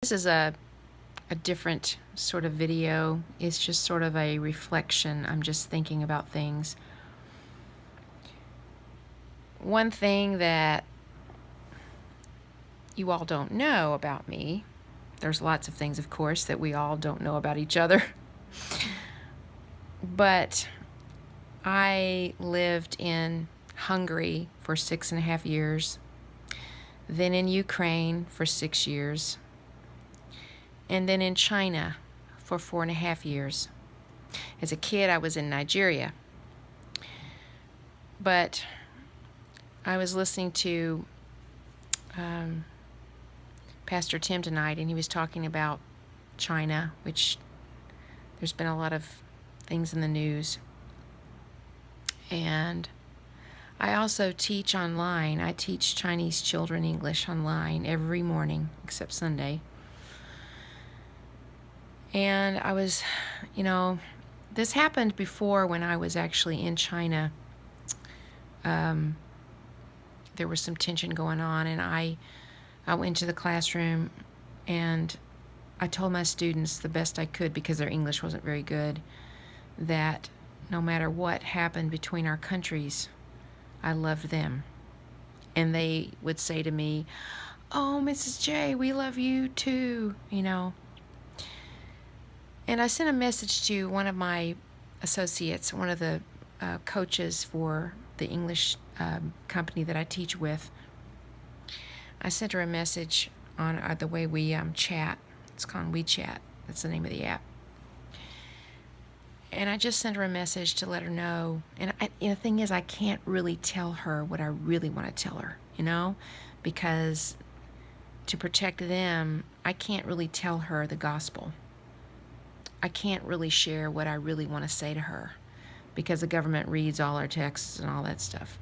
This is a different sort of video. It's just sort of a reflection. I'm just thinking about things. One thing that you all don't know about me, there's lots of things, of course, that we all don't know about each other, but I lived in Hungary for 6.5 years, then in Ukraine for 6 years, and then in China for 4.5 years. As a kid, I was in Nigeria, but I was listening to Pastor Tim tonight, and he was talking about China, which there's been a lot of things in the news. And I also teach online. I teach Chinese children English online every morning, except Sunday. And I was, this happened before when I was actually in China. There was some tension going on, and I went to the classroom and I told my students the best I could, because their English wasn't very good, that no matter what happened between our countries, I loved them. And they would say to me, "Oh, Mrs. J, we love you too," And I sent a message to one of my associates, one of the coaches for the English company that I teach with. I sent her a message on the way we chat. It's called WeChat. That's the name of the app. And I just sent her a message to let her know. And the thing is, I can't really tell her what I really want to tell her, because to protect them, I can't really tell her the gospel. I can't really share what I really want to say to her, because the government reads all our texts and all that stuff.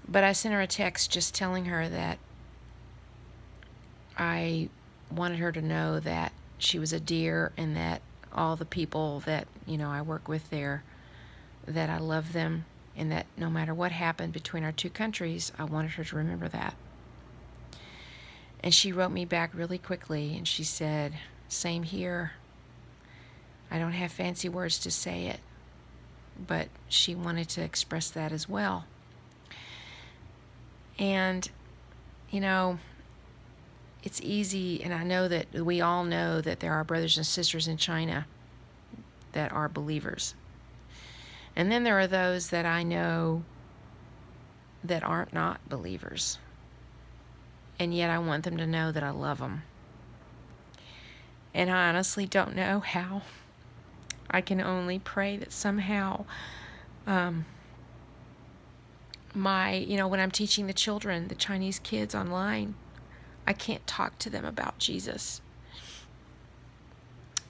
But I sent her a text just telling her that I wanted her to know that she was a dear, and that all the people that, I work with there, that I love them, and that no matter what happened between our two countries, I wanted her to remember that. And she wrote me back really quickly, and she said, "Same here. I don't have fancy words to say it," but she wanted to express that as well. And, it's easy, and I know that we all know that there are brothers and sisters in China that are believers. And then there are those that I know that aren't not believers. And yet I want them to know that I love them. And I honestly don't know how. I can only pray that somehow when I'm teaching the children, the Chinese kids online, I can't talk to them about Jesus.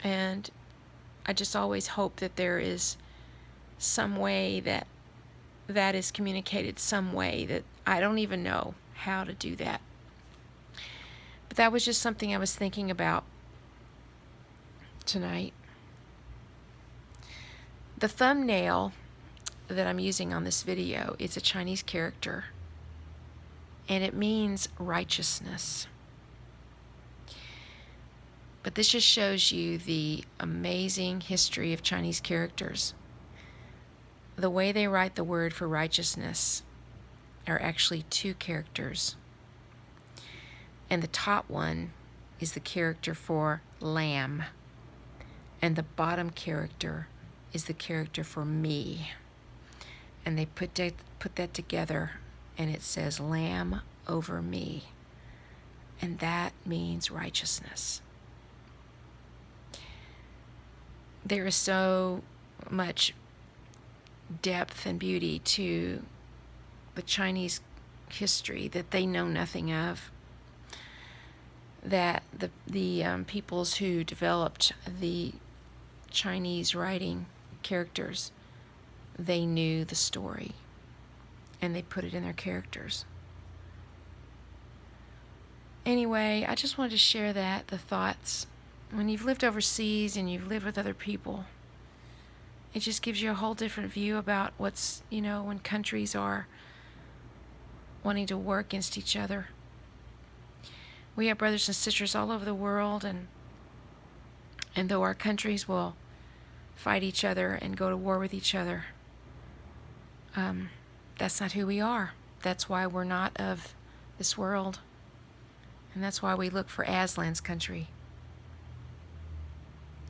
And I just always hope that there is some way that is communicated, some way that I don't even know how to do that. But that was just something I was thinking about tonight. The thumbnail that I'm using on this video is a Chinese character, and it means righteousness. But this just shows you the amazing history of Chinese characters. The way they write the word for righteousness are actually two characters. And the top one is the character for lamb. And the bottom character is the character for me. And they put that together, and it says lamb over me. And that means righteousness. There is so much depth and beauty to the Chinese history that they know nothing of, that the peoples who developed the Chinese writing characters, they knew the story, and they put it in their characters. Anyway, I just wanted to share the thoughts. When you've lived overseas and you've lived with other people, it just gives you a whole different view about what's, when countries are wanting to war against each other. We have brothers and sisters all over the world, and though our countries will fight each other and go to war with each other, that's not who we are. That's why we're not of this world. And that's why we look for Aslan's country.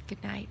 Good night.